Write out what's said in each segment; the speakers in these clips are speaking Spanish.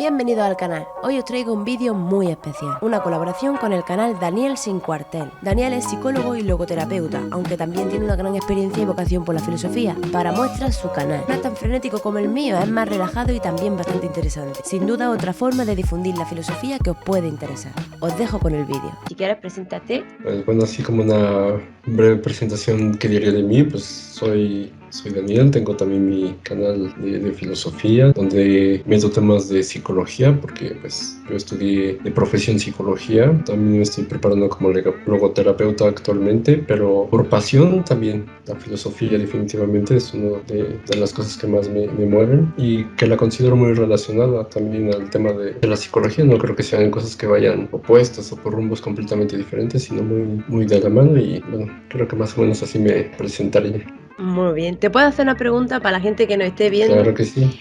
Bienvenidos al canal. Hoy os traigo un vídeo muy especial, una colaboración con el canal Daniel Sin Cuartel. Daniel es psicólogo y logoterapeuta, aunque también tiene una gran experiencia y vocación por la filosofía. Para muestra su canal. No es tan frenético como el mío, es más relajado y también bastante interesante. Sin duda otra forma de difundir la filosofía que os puede interesar. Os dejo con el vídeo. Si quieres, preséntate. Bueno, así como una breve presentación que diría de mí, pues soy Daniel, tengo también mi canal de filosofía, donde meto temas de psicología, porque pues yo estudié de profesión psicología, también me estoy preparando como logoterapeuta actualmente, pero por pasión también. La filosofía definitivamente es una de las cosas que más me mueven y que la considero muy relacionada también al tema de la psicología. No creo que sean cosas que vayan opuestas o por rumbos completamente diferentes, sino muy de la mano, y bueno, creo que más o menos así me presentaría. Muy bien. ¿Te puedo hacer una pregunta para la gente que nos esté viendo? Claro que sí.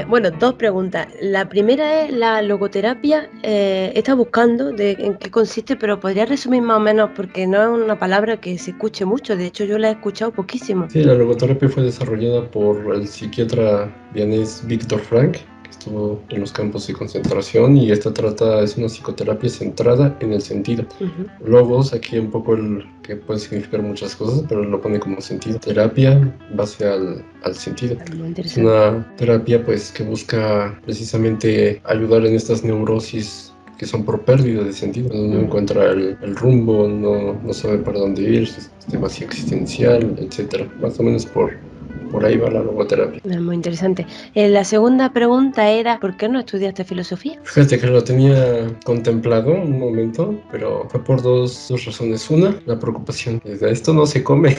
Bueno, dos preguntas. La primera es la logoterapia. Está buscando en qué consiste, pero podría resumir más o menos porque no es una palabra que se escuche mucho. De hecho, yo la he escuchado poquísimo. Sí, la logoterapia fue desarrollada por el psiquiatra vienés Viktor Frankl, que estuvo en los campos de concentración, y es una psicoterapia centrada en el sentido. Logos, aquí un poco que puede significar muchas cosas, pero lo pone como sentido. Terapia, base al sentido. Muy Es interesante. una terapia pues que busca precisamente ayudar en estas neurosis que son por pérdida de sentido. No encuentra el rumbo, no sabe para dónde ir, este vacío existencial, etcétera. Más o menos por ahí va la logoterapia. Muy interesante. La segunda pregunta era, ¿por qué no estudiaste filosofía? Fíjate que lo tenía contemplado un momento, pero fue por dos razones. Una, la preocupación. De esto no se come.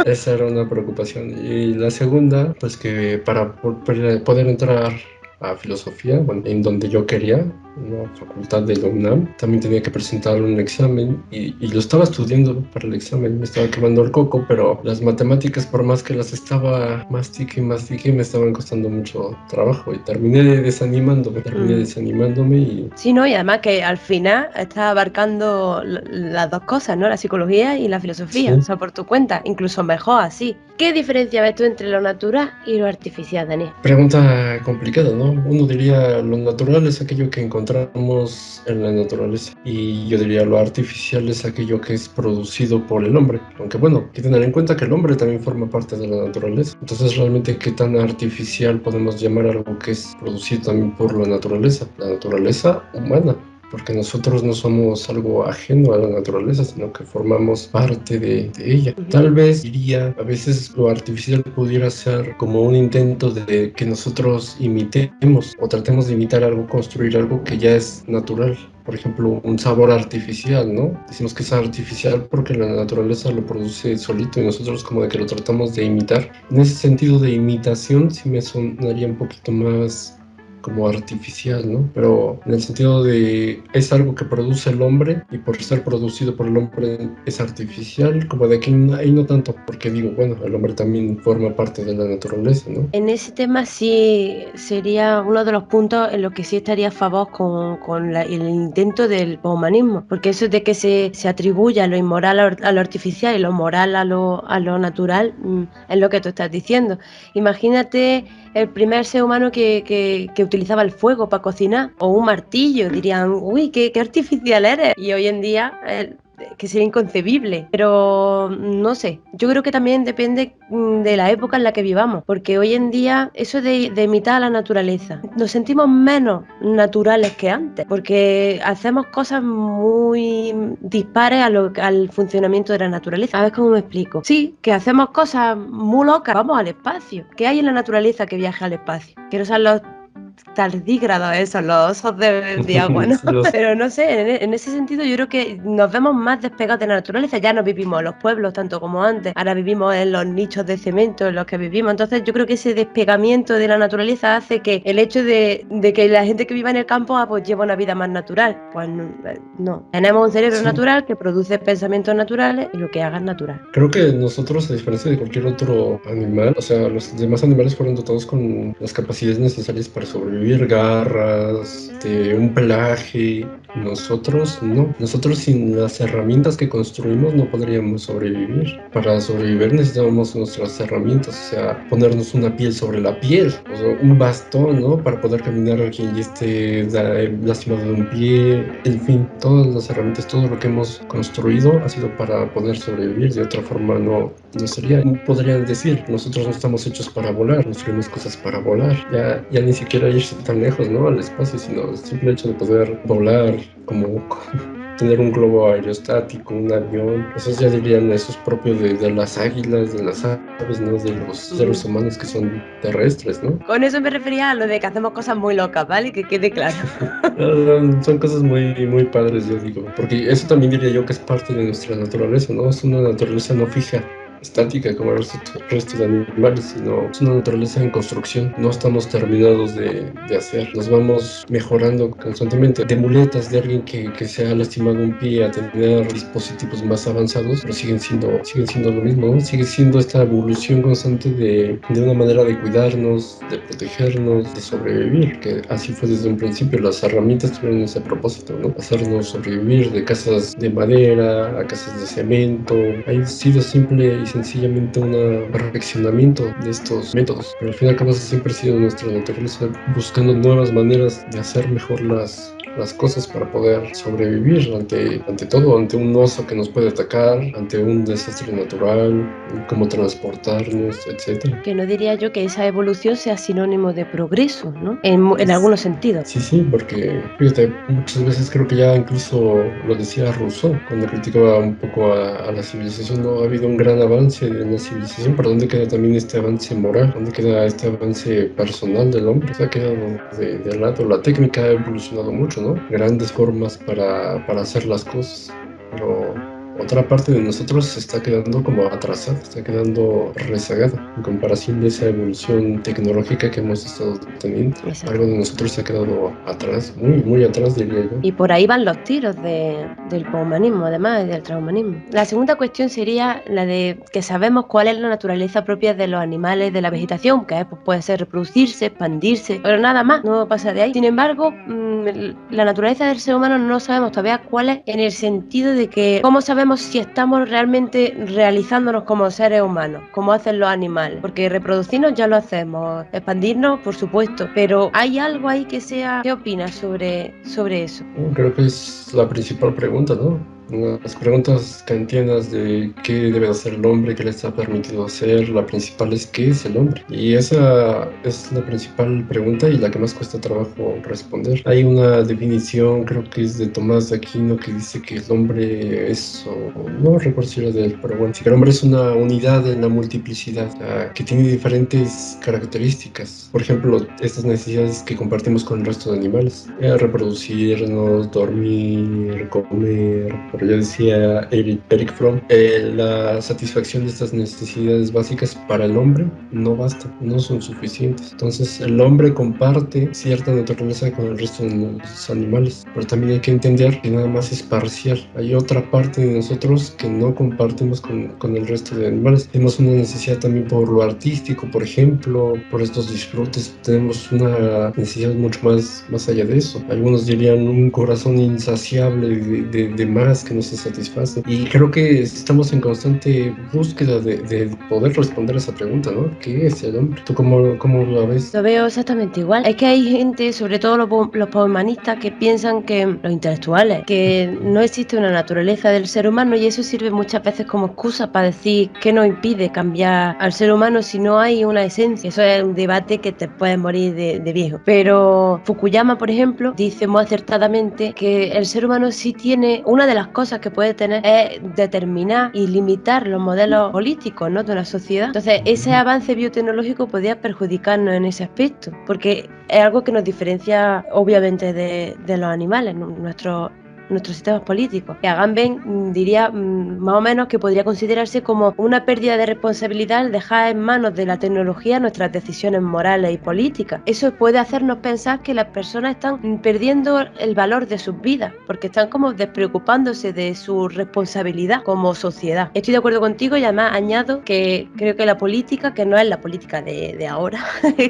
Esa era una preocupación. Y la segunda, pues que para poder entrar a filosofía, bueno, en donde yo quería, en la facultad de la UNAM, también tenía que presentar un examen y lo estaba estudiando para el examen. Me estaba quemando el coco, pero las matemáticas, por más que las estaba mastique y mastique, me estaban costando mucho trabajo y terminé desanimándome y... Sí, ¿no? Y además que al final estás abarcando las dos cosas, ¿no? La psicología y la filosofía, Sí. o sea, por tu cuenta, incluso mejor así. ¿Qué diferencia ves tú entre lo natural y lo artificial, Daniel? Pregunta complicada, ¿no? Uno diría lo natural es aquello que encontramos en la naturaleza, y yo diría lo artificial es aquello que es producido por el hombre. Aunque bueno, hay que tener en cuenta que el hombre también forma parte de la naturaleza. Entonces, realmente, ¿qué tan artificial podemos llamar algo que es producido también por la naturaleza humana? Porque nosotros no somos algo ajeno a la naturaleza, sino que formamos parte de ella. Tal vez diría, a veces lo artificial pudiera ser como un intento de que nosotros imitemos o tratemos de imitar algo, construir algo que ya es natural. Por ejemplo, un sabor artificial, ¿no? Decimos que es artificial porque la naturaleza lo produce solito y nosotros como de que lo tratamos de imitar. En ese sentido de imitación sí me sonaría un poquito más como artificial, ¿no? Pero en el sentido de es algo que produce el hombre y por ser producido por el hombre es artificial, como de que ahí no tanto, porque digo, bueno, el hombre también forma parte de la naturaleza, ¿no? En ese tema sí sería uno de los puntos en los que sí estaría a favor con el intento del humanismo, porque eso de que se atribuya lo inmoral a lo artificial y lo moral a lo natural, es lo que tú estás diciendo. Imagínate el primer ser humano que utilizaba el fuego para cocinar, o un martillo, dirían, uy, qué artificial eres. Y hoy en día que sería inconcebible, pero no sé, yo creo que también depende de la época en la que vivamos, porque hoy en día eso de imitar a la naturaleza, nos sentimos menos naturales que antes, porque hacemos cosas muy dispares al funcionamiento de la naturaleza. A ver cómo me explico. Sí, que hacemos cosas muy locas, vamos al espacio. ¿Qué hay en la naturaleza que viaja al espacio? Que no sean los tardígrados esos, los osos de agua, ¿no? Pero no sé, en ese sentido yo creo que nos vemos más despegados de la naturaleza. Ya no vivimos en los pueblos tanto como antes, ahora vivimos en los nichos de cemento en los que vivimos. Entonces yo creo que ese despegamiento de la naturaleza hace que el hecho de que la gente que viva en el campo pues lleva una vida más natural. Pues no. Tenemos un cerebro natural que produce pensamientos naturales y lo que haga es natural. Creo que nosotros, a diferencia de cualquier otro animal, o sea, los demás animales fueron dotados con las capacidades necesarias para sobrevivir, garras, un pelaje. Nosotros no. Nosotros sin las herramientas que construimos no podríamos sobrevivir. Para sobrevivir necesitamos nuestras herramientas, o sea, ponernos una piel sobre la piel, o sea, un bastón, ¿no? Para poder caminar a quien ya esté lastimado de un pie. En fin, todas las herramientas, todo lo que hemos construido ha sido para poder sobrevivir. De otra forma no sería. Podrían decir, nosotros no estamos hechos para volar, construimos cosas para volar. Ya ni siquiera irse tan lejos, ¿no? Al espacio, sino el simple hecho de poder volar, como tener un globo aerostático, un avión. Esos ya dirían, eso es propio de las águilas, de las aves, ¿no? De los seres humanos que son terrestres, ¿no? Con eso me refería a lo de que hacemos cosas muy locas, ¿vale? Que quede claro. Son cosas muy padres, yo digo, porque eso también diría yo que es parte de nuestra naturaleza, ¿no? Es una naturaleza no fija, estática como el resto de animales, sino es una naturaleza en construcción. No estamos terminados de hacer, nos vamos mejorando constantemente. De muletas de alguien que se ha lastimado un pie a tener dispositivos más avanzados, pero siguen siendo lo mismo, ¿no? Sigue siendo esta evolución constante de una manera de cuidarnos, de protegernos, de sobrevivir, que así fue desde un principio. Las herramientas tuvieron ese propósito, ¿no? Hacernos sobrevivir de casas de madera a casas de cemento. Ha sido simple y sencillamente un perfeccionamiento de estos métodos, pero al fin y al cabo siempre ha sido nuestra naturaleza buscando nuevas maneras de hacer mejor las cosas para poder sobrevivir ante todo, ante un oso que nos puede atacar, ante un desastre natural, cómo transportarnos, etcétera. Que no diría yo que esa evolución sea sinónimo de progreso, ¿no? En algunos sentidos. Sí, porque fíjate, muchas veces creo que ya incluso lo decía Rousseau cuando criticaba un poco a la civilización. No ha habido un gran avance en la civilización, pero ¿dónde queda también este avance moral? ¿Dónde queda este avance personal del hombre? Se ha quedado de lado. La técnica ha evolucionado mucho, ¿no? Grandes formas para hacer las cosas, pero otra parte de nosotros se está quedando como atrasada, está quedando rezagada en comparación de esa evolución tecnológica que hemos estado teniendo. Exacto. Algo de nosotros se ha quedado atrás, muy atrás, diría yo. Y por ahí van los tiros del poshumanismo, además, y del transhumanismo. La segunda cuestión sería la de que sabemos cuál es la naturaleza propia de los animales, de la vegetación, que pues, puede ser reproducirse, expandirse, pero nada más, no pasa de ahí. Sin embargo, la naturaleza del ser humano no sabemos todavía cuál es, en el sentido de que cómo sabemos si estamos realmente realizándonos como seres humanos, como hacen los animales, porque reproducirnos ya lo hacemos, expandirnos, por supuesto, pero ¿hay algo ahí que sea? ¿Qué opinas sobre eso? Creo que es la principal pregunta, ¿no? Las preguntas kantianas de qué debe hacer el hombre, qué le está permitido hacer, la principal es qué es el hombre. Y esa es la principal pregunta y la que más cuesta trabajo responder. Hay una definición, creo que es de Tomás de Aquino, que dice que el hombre es, o no recuerdo si era de él, pero bueno, sí que el hombre es una unidad en la multiplicidad, o sea, que tiene diferentes características. Por ejemplo, estas necesidades que compartimos con el resto de animales. Reproducirnos, dormir, comer. Pero ya decía Eric Fromm, la satisfacción de estas necesidades básicas para el hombre no basta, no son suficientes. Entonces el hombre comparte cierta naturaleza con el resto de los animales, pero también hay que entender que nada más es parcial. Hay otra parte de nosotros que no compartimos con el resto de animales. Tenemos una necesidad también por lo artístico, por ejemplo, por estos disfrutes. Tenemos una necesidad mucho más allá de eso. Algunos dirían un corazón insaciable de más que no se satisface. Y creo que estamos en constante búsqueda de poder responder a esa pregunta, ¿no? ¿Qué es el hombre? ¿Tú cómo lo ves? Lo veo exactamente igual. Es que hay gente, sobre todo los poshumanistas, que piensan que, los intelectuales, que no existe una naturaleza del ser humano y eso sirve muchas veces como excusa para decir que nos impide cambiar al ser humano si no hay una esencia. Eso es un debate que te puedes morir de viejo. Pero Fukuyama, por ejemplo, dice muy acertadamente que el ser humano sí tiene, una de las cosas que puede tener es determinar y limitar los modelos políticos, ¿no?, de una sociedad. Entonces, ese avance biotecnológico podría perjudicarnos en ese aspecto, porque es algo que nos diferencia obviamente de los animales. nuestros sistemas políticos. Y Agamben diría más o menos que podría considerarse como una pérdida de responsabilidad al dejar en manos de la tecnología nuestras decisiones morales y políticas. Eso puede hacernos pensar que las personas están perdiendo el valor de sus vidas, porque están como despreocupándose de su responsabilidad como sociedad. Estoy de acuerdo contigo y además añado que creo que la política, que no es la política de ahora,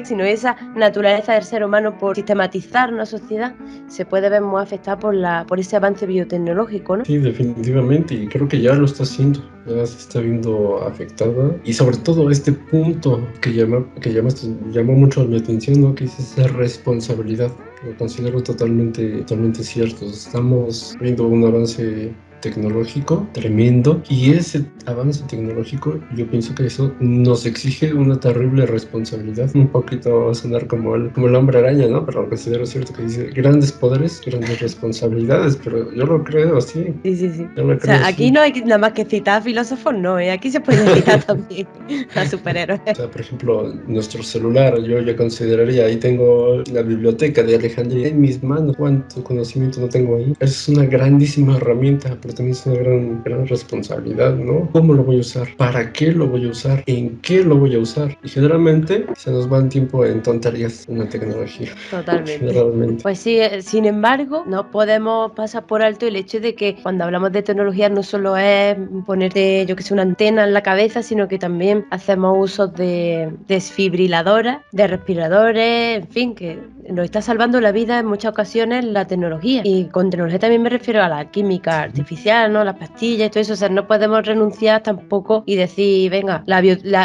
sino esa naturaleza del ser humano por sistematizar una sociedad, se puede ver muy afectada por ese avance biotecnológico, ¿no? Sí, definitivamente, y creo que ya lo está haciendo, ya se está viendo afectada, y sobre todo este punto que llamó mucho mi atención, ¿no? Que es esa responsabilidad. Lo considero totalmente cierto. Estamos viendo un avance tecnológico tremendo, y ese avance tecnológico, yo pienso que eso nos exige una terrible responsabilidad. Un poquito va a sonar como el hombre araña, ¿no? Pero lo considero cierto, que dice grandes poderes, grandes responsabilidades, pero yo lo creo así. Sí. Yo lo O creo sea, aquí así. no hay nada más que citar a filósofos, no, aquí se puede citar también a superhéroes. O sea, por ejemplo, nuestro celular, yo ya consideraría, ahí tengo la biblioteca de Alejandría en mis manos. ¿Cuánto conocimiento no tengo ahí? Es una grandísima herramienta, pero también es una gran responsabilidad, ¿no? ¿Cómo lo voy a usar? ¿Para qué lo voy a usar? ¿En qué lo voy a usar? Y generalmente se nos va el tiempo en tonterías en la tecnología. Totalmente. Generalmente. Pues sí, sin embargo, no podemos pasar por alto el hecho de que cuando hablamos de tecnología no solo es ponerte, yo que sé, una antena en la cabeza, sino que también hacemos uso de desfibriladoras, de respiradores, en fin, que nos está salvando la vida en muchas ocasiones la tecnología. Y con tecnología también me refiero a la química artificial, ¿no? Las pastillas y todo eso. O sea, no podemos renunciar tampoco y decir, venga,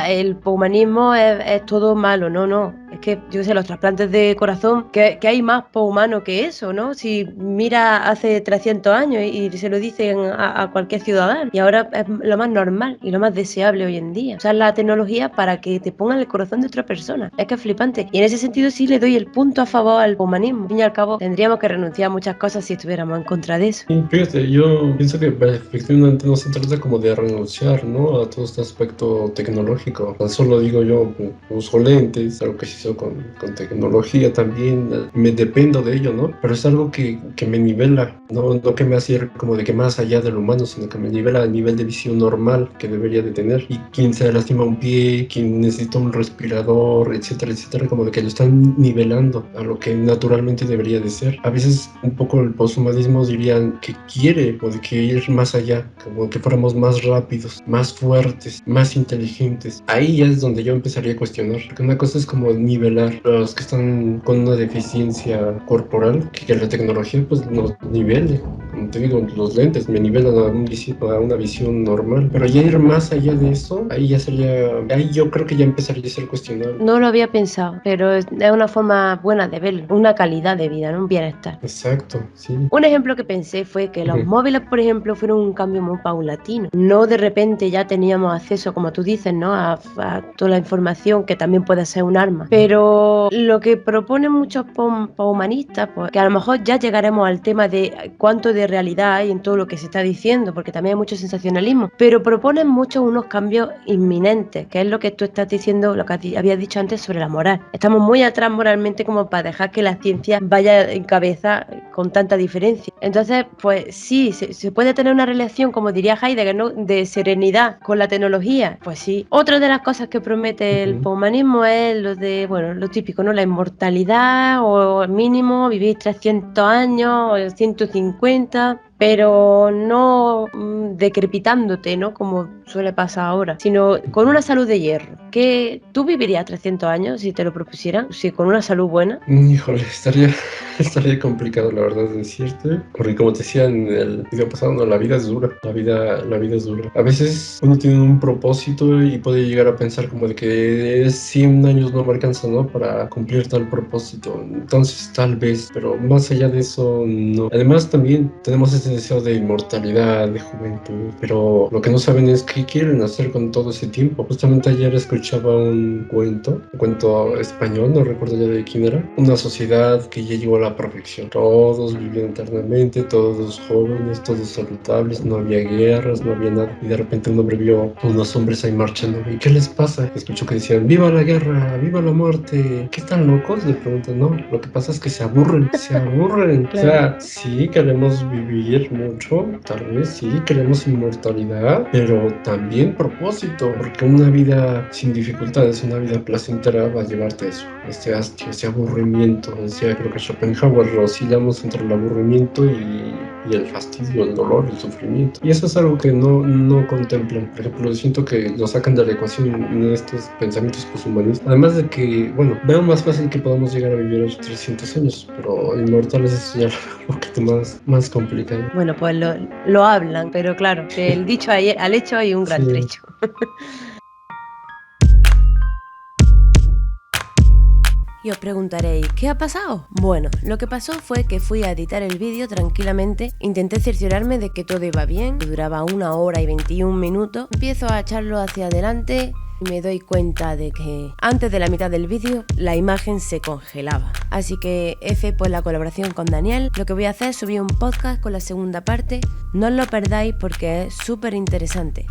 el poshumanismo es todo malo. No. Es que, yo sé, los trasplantes de corazón, que hay más poshumano que eso, ¿no? Si mira hace 300 años y se lo dicen a cualquier ciudadano. Y ahora es lo más normal y lo más deseable hoy en día. Usar la tecnología para que te pongan el corazón de otra persona. Es que es flipante. Y en ese sentido sí le doy el punto a favor al humanismo. Al fin y al cabo, tendríamos que renunciar a muchas cosas si estuviéramos en contra de eso. Y fíjate, yo pienso que efectivamente no se trata como de renunciar, ¿no? A todo este aspecto tecnológico. Tan solo digo yo, uso lentes, algo que se hizo con tecnología también, me dependo de ello, ¿no? Pero es algo que me nivela, no que me hace ir como de que más allá del humano, sino que me nivela al nivel de visión normal que debería de tener. Y quien se lastima un pie, quien necesita un respirador, etcétera, como de que lo están nivelando a lo que naturalmente debería de ser. A veces un poco el poshumanismo dirían que quiere o de que ir más allá, como que fuéramos más rápidos, más fuertes, más inteligentes. Ahí ya es donde yo empezaría a cuestionar, porque una cosa es como nivelar a los que están con una deficiencia corporal, que la tecnología pues nos nivele. Como te digo, los lentes me nivelan a una visión normal, pero ya ir más allá de eso, ahí yo creo que ya empezaría a ser cuestionable. No lo había pensado, pero es una forma buena de verlo, una calidad de vida, ¿no? Un bienestar. Exacto, sí. Un ejemplo que pensé fue que los móviles, por ejemplo, fueron un cambio muy paulatino. No de repente ya teníamos acceso, como tú dices, ¿no? A toda la información, que también puede ser un arma. Pero lo que proponen muchos poshumanistas, pues que a lo mejor ya llegaremos al tema de cuánto de realidad hay en todo lo que se está diciendo, porque también hay mucho sensacionalismo, pero proponen mucho unos cambios inminentes, que es lo que tú estás diciendo, lo que habías dicho antes sobre la moral. Estamos muy atrás moralmente como para dejar que la ciencia vaya en cabeza con tanta diferencia. Entonces, pues sí, se puede tener una relación, como diría Heidegger, ¿no? De serenidad con la tecnología. Pues sí. Otra de las cosas que promete el poshumanismo es lo típico, ¿no? La inmortalidad, o al mínimo vivir 300 años o 150, pero no decrepitándote, ¿no? Como suele pasar ahora, sino con una salud de hierro. ¿Que tú vivirías 300 años si te lo propusieran? Sí, con una salud buena. Híjole, estaría complicado, la verdad, decirte, porque como te decía en el video pasado, no, la vida es dura, la vida es dura. A veces uno tiene un propósito y puede llegar a pensar como de que 100 años no me alcanza, ¿no? Para cumplir tal propósito. Entonces, tal vez, pero más allá de eso, no. Además, también tenemos ese deseo de inmortalidad, de juventud, pero lo que no saben es qué quieren hacer con todo ese tiempo. Justamente ayer escuchaba un cuento español, no recuerdo ya de quién era, una sociedad que ya llegó a la perfección. Todos vivían eternamente, todos jóvenes, todos saludables, no había guerras, no había nada. Y de repente un hombre vio unos hombres ahí marchando. ¿Y qué les pasa? Escuchó que decían, ¡viva la guerra! ¡Viva la muerte! ¿Qué están locos? Le preguntan. No, lo que pasa es que se aburren, se aburren. Claro. O sea, sí queremos vivir mucho, tal vez sí queremos inmortalidad, pero también propósito, porque una vida sin dificultades, una vida placentera va a llevarte a eso, este hastio, ese aburrimiento. Decía, creo que Schopenhauer, oscilamos entre el aburrimiento y el fastidio, el dolor, el sufrimiento. Y eso es algo que no contemplan. Por ejemplo, siento que lo sacan de la ecuación en estos pensamientos poshumanistas. Además de que, bueno, veo más fácil que podamos llegar a vivir a 300 años, pero inmortales es ya un poquito más complicado. Bueno, pues lo hablan, pero claro, del dicho al hecho hay un gran Sí. trecho. Y os preguntaréis, ¿qué ha pasado? Bueno, lo que pasó fue que fui a editar el vídeo tranquilamente, intenté cerciorarme de que todo iba bien, que duraba 1 hora y 21 minutos, empiezo a echarlo hacia adelante y me doy cuenta de que antes de la mitad del vídeo la imagen se congelaba. Así que F por la colaboración con Daniel, lo que voy a hacer es subir un podcast con la segunda parte, no os lo perdáis porque es súper interesante.